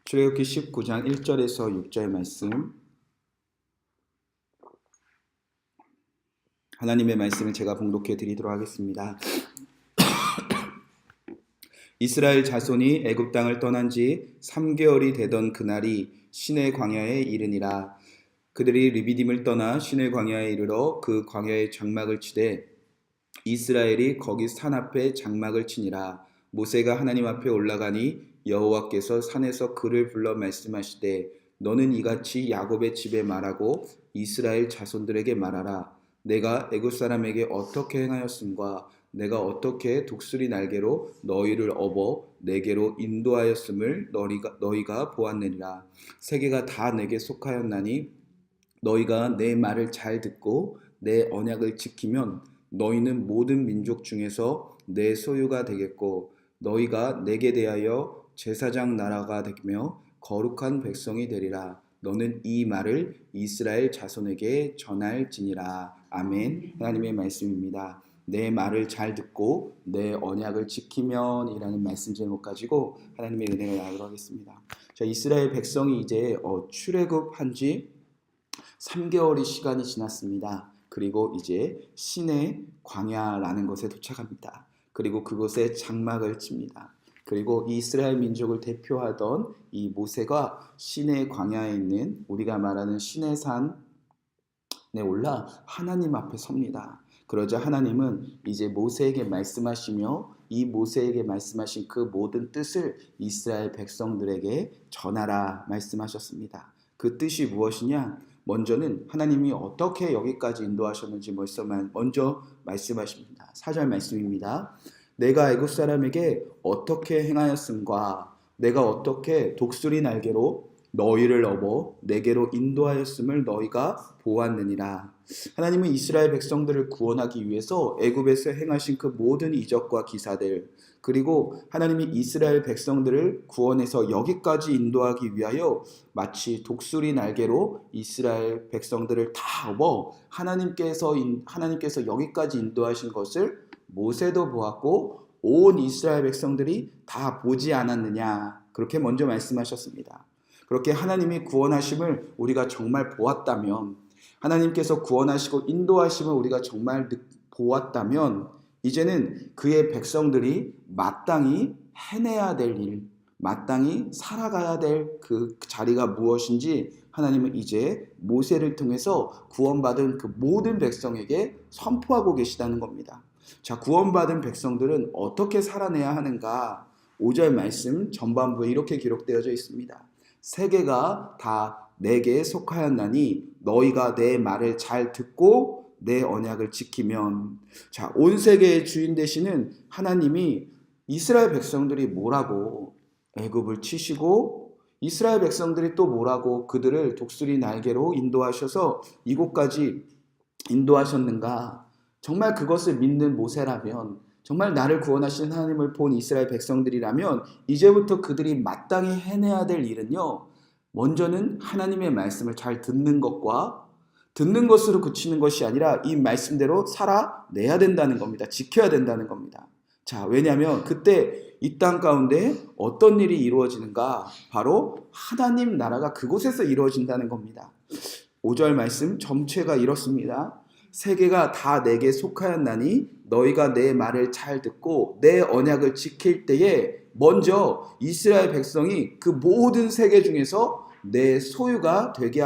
출애굽기 19장 1절에서 6절 말씀, 하나님의 말씀을 제가 봉독해 드리도록 하겠습니다. 이스라엘 자손이 애굽 땅을 떠난 지 3개월이 되던 그날이 시내 광야에 이르니라. 그들이 르비딤을 떠나 시내 광야에 이르러 그 광야에 장막을 치되 이스라엘이 거기 산 앞에 장막을 치니라. 모세가 하나님 앞에 올라가니 여호와께서 산에서 그를 불러 말씀하시되 너는 이같이 야곱의 집에 말하고 이스라엘 자손들에게 말하라. 내가 애굽 사람에게 어떻게 행하였음과 내가 어떻게 독수리 날개로 너희를 업어 내게로 인도하였음을 너희가 보았느니라. 세계가 다 내게 속하였나니 너희가 내 말을 잘 듣고 내 언약을 지키면 너희는 모든 민족 중에서 내 소유가 되겠고 너희가 내게 대하여 제사장 나라가 되며 거룩한 백성이 되리라. 너는 이 말을 이스라엘 자손에게 전할지니라. 아멘. 하나님의 말씀입니다. 내 말을 잘 듣고 내 언약을 지키면 이라는 말씀 제목 가지고 하나님의 은혜를 나누도록 하겠습니다. 자, 이스라엘 백성이 이제 출애굽한 지 3개월의 시간이 지났습니다. 그리고 이제 시내 광야라는 곳에 도착합니다. 그리고 그곳에 장막을 칩니다. 그리고 이스라엘 민족을 대표하던 이 모세가 시내 광야에 있는 우리가 말하는 시내산에 올라 하나님 앞에 섭니다. 그러자 하나님은 이제 모세에게 말씀하시며 이 모세에게 말씀하신 그 모든 뜻을 이스라엘 백성들에게 전하라 말씀하셨습니다. 그 뜻이 무엇이냐? 먼저는 하나님이 어떻게 여기까지 인도하셨는지 먼저 말씀하십니다. 4절 말씀입니다. 내가 애굽 사람에게 어떻게 행하였음과 내가 어떻게 독수리 날개로 너희를 업어 내게로 인도하였음을 너희가 보았느니라. 하나님은 이스라엘 백성들을 구원하기 위해서 애굽에서 행하신 그 모든 이적과 기사들, 그리고 하나님이 이스라엘 백성들을 구원해서 여기까지 인도하기 위하여 마치 독수리 날개로 이스라엘 백성들을 다 업어 하나님께서 여기까지 인도하신 것을 모세도 보았고 온 이스라엘 백성들이 다 보지 않았느냐, 그렇게 먼저 말씀하셨습니다. 그렇게 하나님이 구원하심을 우리가 정말 보았다면, 하나님께서 구원하시고 인도하심을 우리가 정말 보았다면 이제는 그의 백성들이 마땅히 해내야 될 일, 마땅히 살아가야 될 그 자리가 무엇인지 하나님은 이제 모세를 통해서 구원받은 그 모든 백성에게 선포하고 계시다는 겁니다. 자, 구원받은 백성들은 어떻게 살아내야 하는가? 5절 말씀 전반부에 이렇게 기록되어져 있습니다. 세계가 다 내게 속하였나니 너희가 내 말을 잘 듣고 내 언약을 지키면. 자, 온 세계의 주인 되시는 하나님이 이스라엘 백성들이 뭐라고 애굽을 치시고 이스라엘 백성들이 또 뭐라고 그들을 독수리 날개로 인도하셔서 이곳까지 인도하셨는가? 정말 그것을 믿는 모세라면, 정말 나를 구원하시는 하나님을 본 이스라엘 백성들이라면 이제부터 그들이 마땅히 해내야 될 일은요, 먼저는 하나님의 말씀을 잘 듣는 것과 듣는 것으로 그치는 것이 아니라 이 말씀대로 살아내야 된다는 겁니다. 지켜야 된다는 겁니다. 자, 왜냐하면 그때 이 땅 가운데 어떤 일이 이루어지는가? 바로 하나님 나라가 그곳에서 이루어진다는 겁니다. 5절 말씀 전체가 이렇습니다. 세계가 다 내게 속하였나니 너희가 내 말을 잘 듣고 내 언약을 지킬 때에 먼저 이스라엘 백성이 그 모든 세계 중에서 내 소유가 되게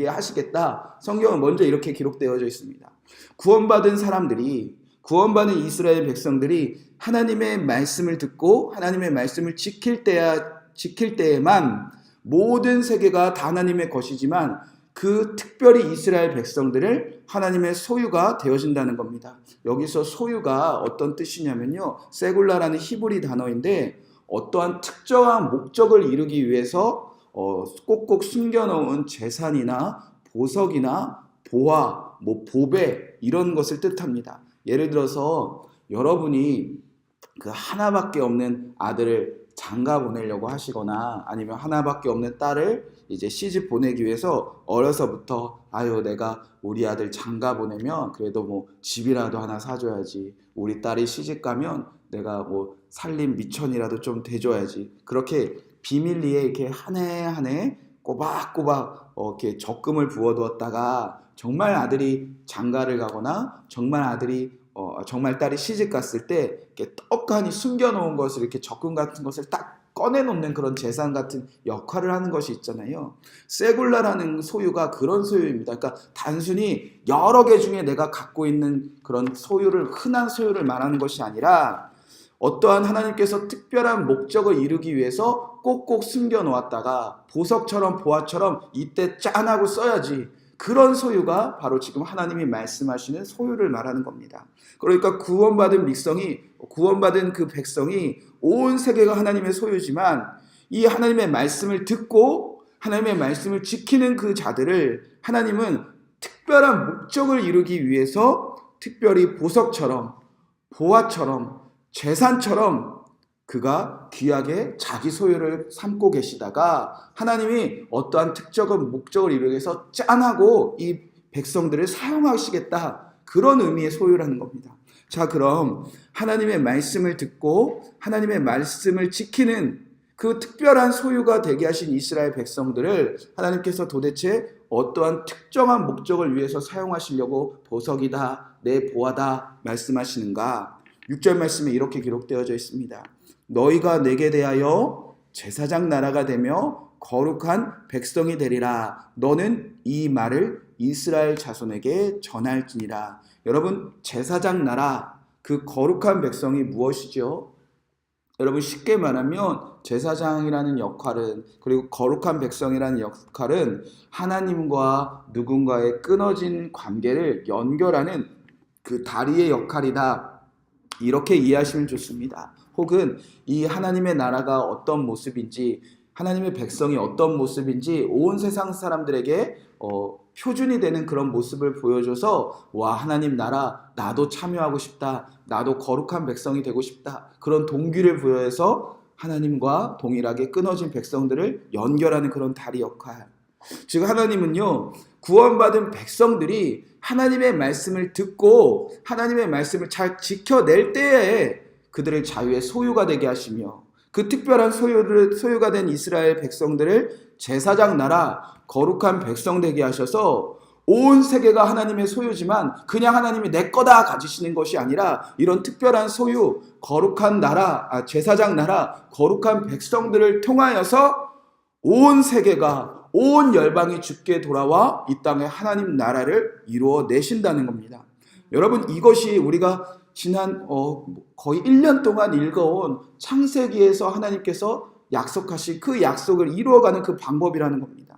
하시겠다. 성경은 먼저 이렇게 기록되어져 있습니다. 구원받은 사람들이, 구원받은 이스라엘 백성들이 하나님의 말씀을 듣고 하나님의 말씀을 지킬 때에만 모든 세계가 다 하나님의 것이지만 그 특별히 이스라엘 백성들을 하나님의 소유가 되어진다는 겁니다. 여기서 소유가 어떤 뜻이냐면요, 세굴라라는 히브리 단어인데 어떠한 특정한 목적을 이루기 위해서 꼭꼭 숨겨놓은 재산이나 보석이나 보화, 보배 이런 것을 뜻합니다. 예를 들어서 여러분이 그 하나밖에 없는 아들을 장가 보내려고 하시거나 아니면 하나밖에 없는 딸을 이제 시집 보내기 위해서 어려서부터 내가 우리 아들 장가 보내면 그래도 집이라도 하나 사줘야지, 우리 딸이 시집 가면 내가 뭐 살림 미천이라도 좀 대줘야지. 그렇게 비밀리에 이렇게 한 해 한 해 꼬박꼬박 이렇게 적금을 부어두었다가 정말 아들이 장가를 가거나 정말 딸이 시집 갔을 때 이렇게 떡하니 숨겨놓은 것을 이렇게 적금 같은 것을 딱 꺼내놓는 그런 재산 같은 역할을 하는 것이 있잖아요. 세굴라라는 소유가 그런 소유입니다. 그러니까 단순히 여러 개 중에 내가 갖고 있는 그런 소유를, 흔한 소유를 말하는 것이 아니라 어떠한 하나님께서 특별한 목적을 이루기 위해서 꼭꼭 숨겨놓았다가 보석처럼 보화처럼 이때 짠하고 써야지, 그런 소유가 바로 지금 하나님이 말씀하시는 소유를 말하는 겁니다. 그러니까 구원받은 그 백성이 온 세계가 하나님의 소유지만 이 하나님의 말씀을 듣고 하나님의 말씀을 지키는 그 자들을 하나님은 특별한 목적을 이루기 위해서 특별히 보석처럼 보화처럼 재산처럼 그가 귀하게 자기 소유를 삼고 계시다가 하나님이 어떠한 특정한 목적을 이루기 위해서 짠하고 이 백성들을 사용하시겠다, 그런 의미의 소유라는 겁니다. 자, 그럼 하나님의 말씀을 듣고 하나님의 말씀을 지키는 그 특별한 소유가 되게 하신 이스라엘 백성들을 하나님께서 도대체 어떠한 특정한 목적을 위해서 사용하시려고 보석이다, 내 보화다 말씀하시는가? 6절 말씀에 이렇게 기록되어져 있습니다. 너희가 내게 대하여 제사장 나라가 되며 거룩한 백성이 되리라. 너는 이 말을 이스라엘 자손에게 전할지니라. 여러분, 제사장 나라, 그 거룩한 백성이 무엇이죠? 여러분, 쉽게 말하면 제사장이라는 역할은, 그리고 거룩한 백성이라는 역할은 하나님과 누군가의 끊어진 관계를 연결하는 그 다리의 역할이다, 이렇게 이해하시면 좋습니다. 혹은 이 하나님의 나라가 어떤 모습인지, 하나님의 백성이 어떤 모습인지 온 세상 사람들에게 표준이 되는 그런 모습을 보여줘서, 와, 하나님 나라 나도 참여하고 싶다, 나도 거룩한 백성이 되고 싶다, 그런 동기를 부여해서 하나님과 동일하게 끊어진 백성들을 연결하는 그런 다리 역할. 즉 하나님은요, 구원받은 백성들이 하나님의 말씀을 듣고 하나님의 말씀을 잘 지켜낼 때에 그들을 자유의 소유가 되게 하시며, 그 특별한 소유가 된 이스라엘 백성들을 제사장 나라, 거룩한 백성 되게 하셔서 온 세계가 하나님의 소유지만 그냥 하나님이 내 거다 가지시는 것이 아니라 이런 특별한 소유, 거룩한 나라, 제사장 나라, 거룩한 백성들을 통하여서 온 세계가, 온 열방이 주께 돌아와 이 땅에 하나님 나라를 이루어 내신다는 겁니다. 여러분, 이것이 우리가 지난 거의 1년 동안 읽어온 창세기에서 하나님께서 약속하신 그 약속을 이루어가는 그 방법이라는 겁니다.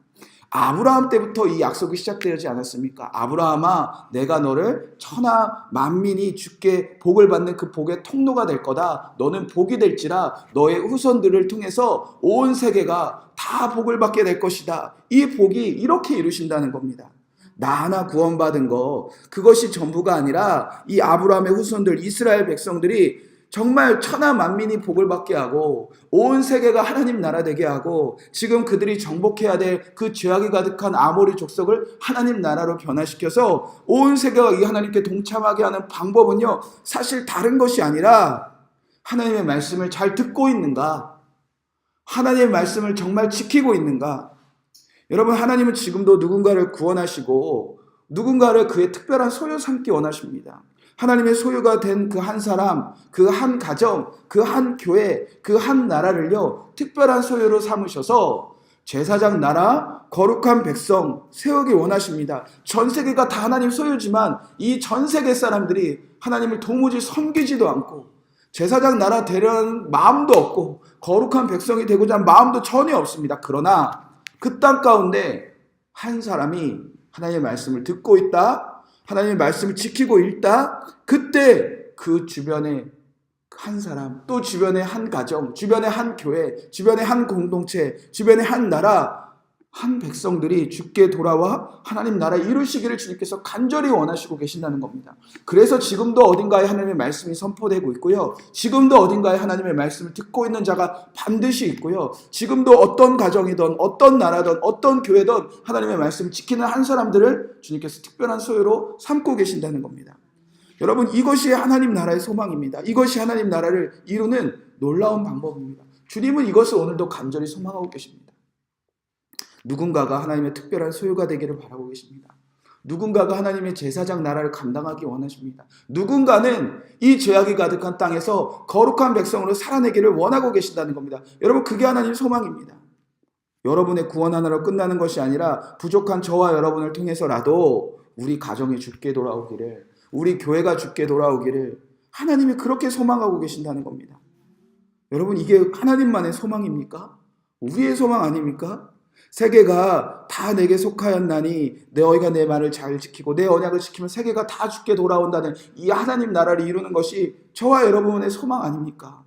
아브라함 때부터 이 약속이 시작되지 않았습니까? 아브라함아, 내가 너를 천하 만민이 주께 복을 받는 그 복의 통로가 될 거다. 너는 복이 될지라 너의 후손들을 통해서 온 세계가 다 복을 받게 될 것이다. 이 복이 이렇게 이루신다는 겁니다. 나 하나 구원받은 거, 그것이 전부가 아니라 이 아브라함의 후손들 이스라엘 백성들이 정말 천하 만민이 복을 받게 하고 온 세계가 하나님 나라 되게 하고, 지금 그들이 정복해야 될 그 죄악이 가득한 아모리 족속을 하나님 나라로 변화시켜서 온 세계가 이 하나님께 동참하게 하는 방법은요, 사실 다른 것이 아니라 하나님의 말씀을 잘 듣고 있는가, 하나님의 말씀을 정말 지키고 있는가. 여러분, 하나님은 지금도 누군가를 구원하시고 누군가를 그의 특별한 소유 삼기 원하십니다. 하나님의 소유가 된 그 한 사람, 그 한 가정, 그 한 교회, 그 한 나라를요, 특별한 소유로 삼으셔서 제사장 나라, 거룩한 백성 세우기 원하십니다. 전 세계가 다 하나님 소유지만 이 전 세계 사람들이 하나님을 도무지 섬기지도 않고 제사장 나라 되려는 마음도 없고 거룩한 백성이 되고자 하는 마음도 전혀 없습니다. 그러나 그 땅 가운데 한 사람이 하나님의 말씀을 듣고 있다, 하나님의 말씀을 지키고 있다, 그때 그 주변에 한 사람, 또 주변의 한 가정, 주변의 한 교회, 주변의 한 공동체, 주변의 한 나라, 한 백성들이 주께 돌아와 하나님 나라 이루시기를 주님께서 간절히 원하시고 계신다는 겁니다. 그래서 지금도 어딘가에 하나님의 말씀이 선포되고 있고요, 지금도 어딘가에 하나님의 말씀을 듣고 있는 자가 반드시 있고요, 지금도 어떤 가정이든 어떤 나라든 어떤 교회든 하나님의 말씀을 지키는 한 사람들을 주님께서 특별한 소유로 삼고 계신다는 겁니다. 여러분, 이것이 하나님 나라의 소망입니다. 이것이 하나님 나라를 이루는 놀라운 방법입니다. 주님은 이것을 오늘도 간절히 소망하고 계십니다. 누군가가 하나님의 특별한 소유가 되기를 바라고 계십니다. 누군가가 하나님의 제사장 나라를 감당하기 원하십니다. 누군가는 이 죄악이 가득한 땅에서 거룩한 백성으로 살아내기를 원하고 계신다는 겁니다. 여러분, 그게 하나님의 소망입니다. 여러분의 구원 하나로 끝나는 것이 아니라 부족한 저와 여러분을 통해서라도 우리 가정이 주께 돌아오기를, 우리 교회가 주께 돌아오기를 하나님이 그렇게 소망하고 계신다는 겁니다. 여러분, 이게 하나님만의 소망입니까? 우리의 소망 아닙니까? 세계가 다 내게 속하였나니 너희가 내 말을 잘 지키고 내 언약을 지키면 세계가 다 주께 돌아온다는 이 하나님 나라를 이루는 것이 저와 여러분의 소망 아닙니까?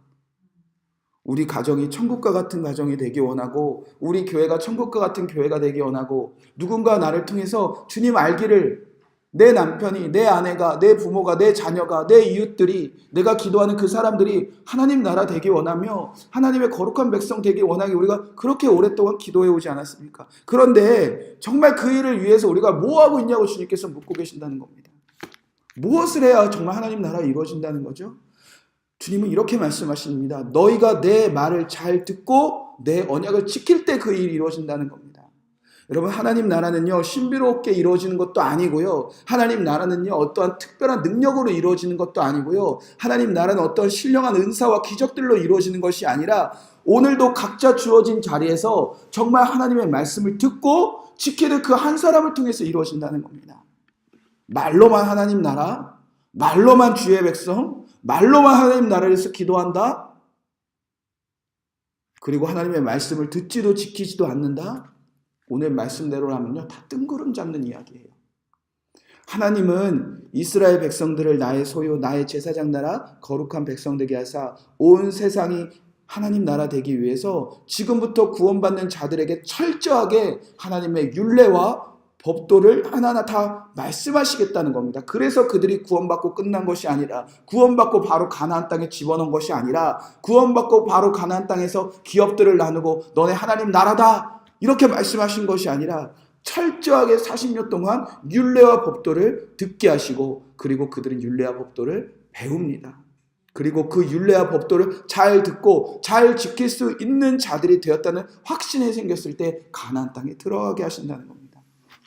우리 가정이 천국과 같은 가정이 되기 원하고, 우리 교회가 천국과 같은 교회가 되기 원하고, 누군가 나를 통해서 주님 알기를, 내 남편이, 내 아내가, 내 부모가, 내 자녀가, 내 이웃들이, 내가 기도하는 그 사람들이 하나님 나라 되기 원하며 하나님의 거룩한 백성 되기 원하기 우리가 그렇게 오랫동안 기도해 오지 않았습니까? 그런데 정말 그 일을 위해서 우리가 뭐 하고 있냐고 주님께서 묻고 계신다는 겁니다. 무엇을 해야 정말 하나님 나라가 이루어진다는 거죠? 주님은 이렇게 말씀하십니다. 너희가 내 말을 잘 듣고 내 언약을 지킬 때 그 일이 이루어진다는 겁니다. 여러분, 하나님 나라는요, 신비롭게 이루어지는 것도 아니고요, 하나님 나라는요, 어떠한 특별한 능력으로 이루어지는 것도 아니고요, 하나님 나라는 어떤 신령한 은사와 기적들로 이루어지는 것이 아니라 오늘도 각자 주어진 자리에서 정말 하나님의 말씀을 듣고 지키는 그 한 사람을 통해서 이루어진다는 겁니다. 말로만 하나님 나라, 말로만 주의 백성, 말로만 하나님 나라를 위해서 기도한다? 그리고 하나님의 말씀을 듣지도 지키지도 않는다? 오늘 말씀대로라면요, 다 뜬구름 잡는 이야기예요. 하나님은 이스라엘 백성들을 나의 소유, 나의 제사장 나라, 거룩한 백성 되게 하사 온 세상이 하나님 나라 되기 위해서 지금부터 구원받는 자들에게 철저하게 하나님의 율례와 법도를 하나하나 다 말씀하시겠다는 겁니다. 그래서 그들이 구원받고 끝난 것이 아니라, 구원받고 바로 가나안 땅에 집어넣은 것이 아니라, 구원받고 바로 가나안 땅에서 기업들을 나누고 너네 하나님 나라다 이렇게 말씀하신 것이 아니라 철저하게 40년 동안 율례와 법도를 듣게 하시고, 그리고 그들은 율례와 법도를 배웁니다. 그리고 그 율례와 법도를 잘 듣고 잘 지킬 수 있는 자들이 되었다는 확신이 생겼을 때 가나안 땅에 들어가게 하신다는 겁니다.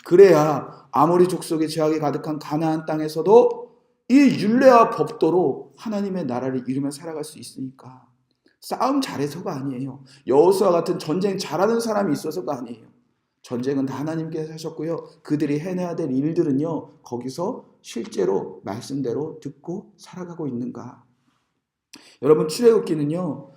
그래야 아모리 족속의 죄악이 가득한 가나안 땅에서도 이 율례와 법도로 하나님의 나라를 이루며 살아갈 수 있으니까. 싸움 잘해서가 아니에요. 여호수아 같은 전쟁 잘하는 사람이 있어서가 아니에요. 전쟁은 다 하나님께서 하셨고요, 그들이 해내야 될 일들은요, 거기서 실제로 말씀대로 듣고 살아가고 있는가. 여러분, 출애굽기는요,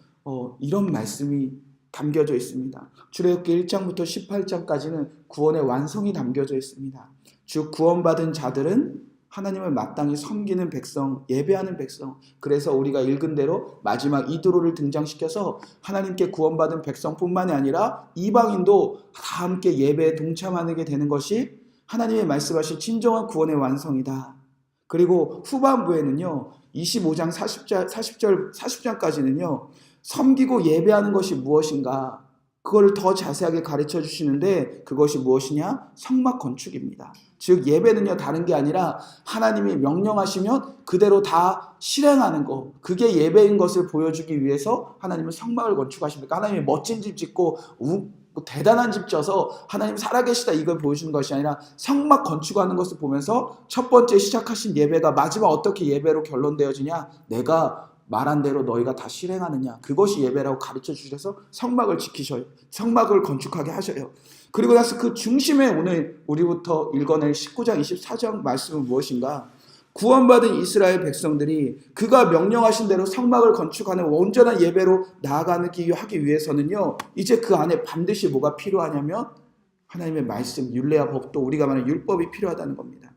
이런 말씀이 담겨져 있습니다. 출애굽기 1장부터 18장까지는 구원의 완성이 담겨져 있습니다. 즉, 구원받은 자들은 하나님을 마땅히 섬기는 백성, 예배하는 백성. 그래서 우리가 읽은 대로 마지막 이드로를 등장시켜서 하나님께 구원받은 백성뿐만이 아니라 이방인도 다 함께 예배에 동참하게 되는 것이 하나님의 말씀하신 진정한 구원의 완성이다. 그리고 후반부에는요, 25장 40장까지는요, 섬기고 예배하는 것이 무엇인가, 그걸 더 자세하게 가르쳐 주시는데, 그것이 무엇이냐? 성막 건축입니다. 즉, 예배는요, 다른 게 아니라 하나님이 명령하시면 그대로 다 실행하는 것, 그게 예배인 것을 보여주기 위해서 하나님은 성막을 건축하십니까? 하나님이 멋진 집 짓고 대단한 집 져서 하나님 살아계시다 이걸 보여주는 것이 아니라 성막 건축하는 것을 보면서 첫 번째 시작하신 예배가 마지막 어떻게 예배로 결론되어지냐? 내가 말한 대로 너희가 다 실행하느냐, 그것이 예배라고 가르쳐 주셔서 성막을 지키셔요. 성막을 건축하게 하셔요. 그리고 나서 그 중심에 오늘 우리부터 읽어낼 19장 24장 말씀은 무엇인가? 구원받은 이스라엘 백성들이 그가 명령하신 대로 성막을 건축하는 온전한 예배로 나아가기 하기 위해서는요, 이제 그 안에 반드시 뭐가 필요하냐면 하나님의 말씀, 율례와 법도, 우리가 말하는 율법이 필요하다는 겁니다.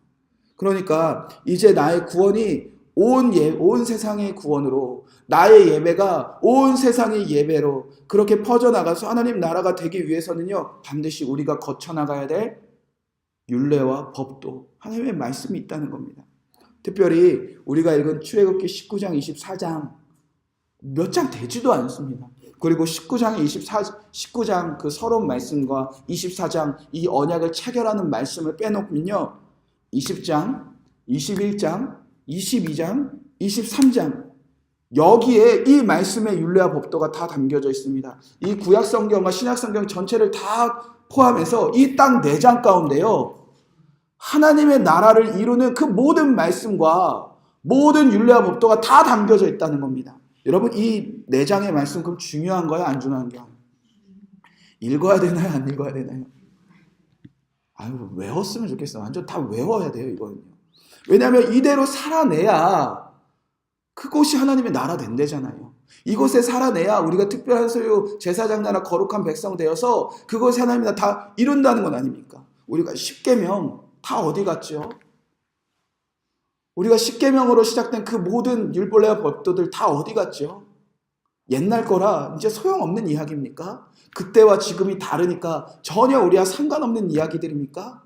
그러니까 이제 나의 구원이 온 세상의 구원으로, 나의 예배가 온 세상의 예배로 그렇게 퍼져나가서 하나님 나라가 되기 위해서는요, 반드시 우리가 거쳐나가야 될 율례와 법도, 하나님의 말씀이 있다는 겁니다. 특별히 우리가 읽은 출애굽기 19장 24장 몇 장 되지도 않습니다. 그리고 19장 그 서론 말씀과 24장 이 언약을 체결하는 말씀을 빼놓으면요, 20장, 21장, 22장, 23장 여기에 이 말씀의 율례와 법도가 다 담겨져 있습니다. 이 구약 성경과 신약 성경 전체를 다 포함해서 이 딱 4장 가운데요. 하나님의 나라를 이루는 그 모든 말씀과 모든 율례와 법도가 다 담겨져 있다는 겁니다. 여러분 이 4장의 말씀 그럼 중요한 거야 안 중요한 거야? 읽어야 되나요 안 읽어야 되나요? 아유 외웠으면 좋겠어. 완전 다 외워야 돼요 이거는요. 왜냐하면 이대로 살아내야 그곳이 하나님의 나라 된대잖아요. 이곳에 살아내야 우리가 특별한 소유 제사장 나라 거룩한 백성 되어서 그곳에 하나님이 다 이룬다는 건 아닙니까? 우리가 십계명 다 어디 갔죠? 우리가 십계명으로 시작된 그 모든 율법과 법도들 다 어디 갔죠? 옛날 거라 이제 소용없는 이야기입니까? 그때와 지금이 다르니까 전혀 우리와 상관없는 이야기들입니까?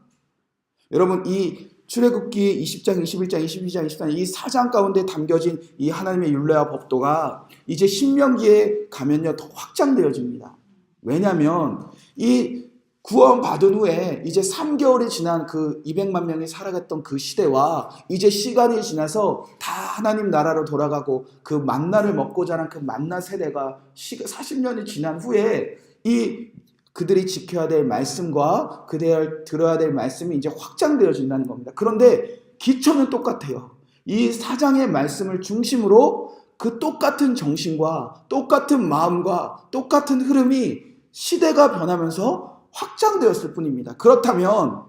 여러분 이 출애굽기 20장, 21장, 22장, 23장 이 4장 가운데 담겨진 이 하나님의 율례와 법도가 이제 신명기에 가면요 더 확장되어집니다. 왜냐하면 이 구원받은 후에 이제 3개월이 지난 그 200만 명이 살아갔던 그 시대와 이제 시간이 지나서 다 하나님 나라로 돌아가고 그 만나를 먹고 자란 그 만나 세대가 40년이 지난 후에 이 그들이 지켜야 될 말씀과 그들이 들어야 될 말씀이 이제 확장되어진다는 겁니다. 그런데 기초는 똑같아요. 이 4장의 말씀을 중심으로 그 똑같은 정신과 똑같은 마음과 똑같은 흐름이 시대가 변하면서 확장되었을 뿐입니다. 그렇다면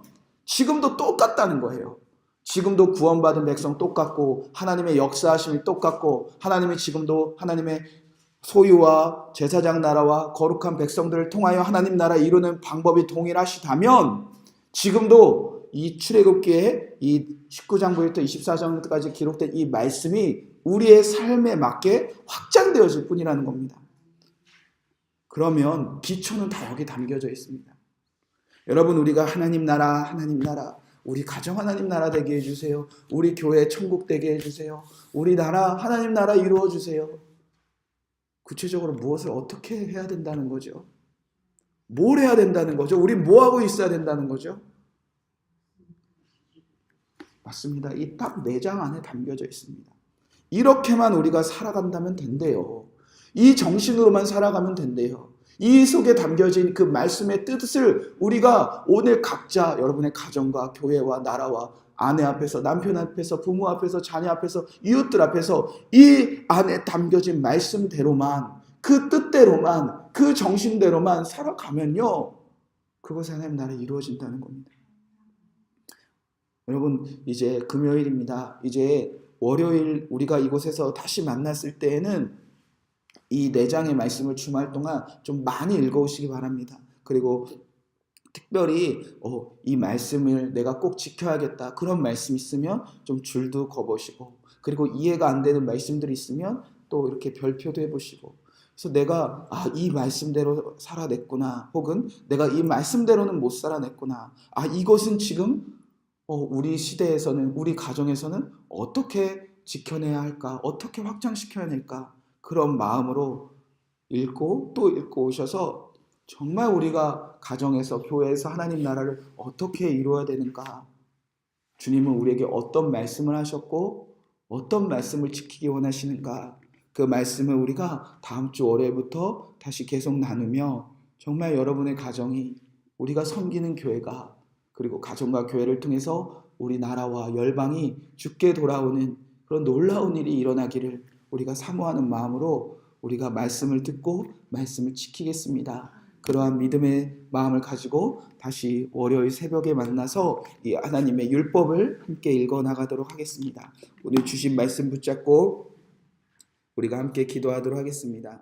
지금도 똑같다는 거예요. 지금도 구원받은 백성 똑같고 하나님의 역사하심이 똑같고 하나님이 지금도 하나님의 소유와 제사장 나라와 거룩한 백성들을 통하여 하나님 나라 이루는 방법이 동일하시다면 지금도 이 출애굽기에 이 19장부터 24장까지 기록된 이 말씀이 우리의 삶에 맞게 확장되어질 뿐이라는 겁니다. 그러면 기초는 다 여기 담겨져 있습니다. 여러분 우리가 하나님 나라 우리 가정 하나님 나라 되게 해주세요. 우리 교회 천국 되게 해주세요. 우리 나라 하나님 나라 이루어 주세요. 구체적으로 무엇을 어떻게 해야 된다는 거죠? 뭘 해야 된다는 거죠? 우리 뭐 하고 있어야 된다는 거죠? 맞습니다. 이 딱 4장 안에 담겨져 있습니다. 이렇게만 우리가 살아간다면 된대요. 이 정신으로만 살아가면 된대요. 이 속에 담겨진 그 말씀의 뜻을 우리가 오늘 각자 여러분의 가정과 교회와 나라와 아내 앞에서 남편 앞에서 부모 앞에서 자녀 앞에서 이웃들 앞에서 이 안에 담겨진 말씀대로만 그 뜻대로만 그 정신대로만 살아가면요 그것이 하나님 나라에 이루어진다는 겁니다. 여러분 이제 금요일입니다. 이제 월요일 우리가 이곳에서 다시 만났을 때에는 이 4장의 말씀을 주말 동안 좀 많이 읽어오시기 바랍니다. 그리고 특별히 이 말씀을 내가 꼭 지켜야겠다 그런 말씀 있으면 좀 줄도 그어보시고 그리고 이해가 안 되는 말씀들이 있으면 또 이렇게 별표도 해보시고 그래서 내가 이 말씀대로 살아냈구나 혹은 내가 이 말씀대로는 못 살아냈구나 이것은 지금 우리 시대에서는 우리 가정에서는 어떻게 지켜내야 할까 어떻게 확장시켜야 할까 그런 마음으로 읽고 또 읽고 오셔서 정말 우리가 가정에서 교회에서 하나님 나라를 어떻게 이루어야 되는가 주님은 우리에게 어떤 말씀을 하셨고 어떤 말씀을 지키기 원하시는가 그 말씀을 우리가 다음 주 월요일부터 다시 계속 나누며 정말 여러분의 가정이 우리가 섬기는 교회가 그리고 가정과 교회를 통해서 우리 나라와 열방이 주께 돌아오는 그런 놀라운 일이 일어나기를 우리가 사모하는 마음으로 우리가 말씀을 듣고 말씀을 지키겠습니다. 그러한 믿음의 마음을 가지고 다시 월요일 새벽에 만나서 이 하나님의 율법을 함께 읽어나가도록 하겠습니다. 오늘 주신 말씀 붙잡고 우리가 함께 기도하도록 하겠습니다.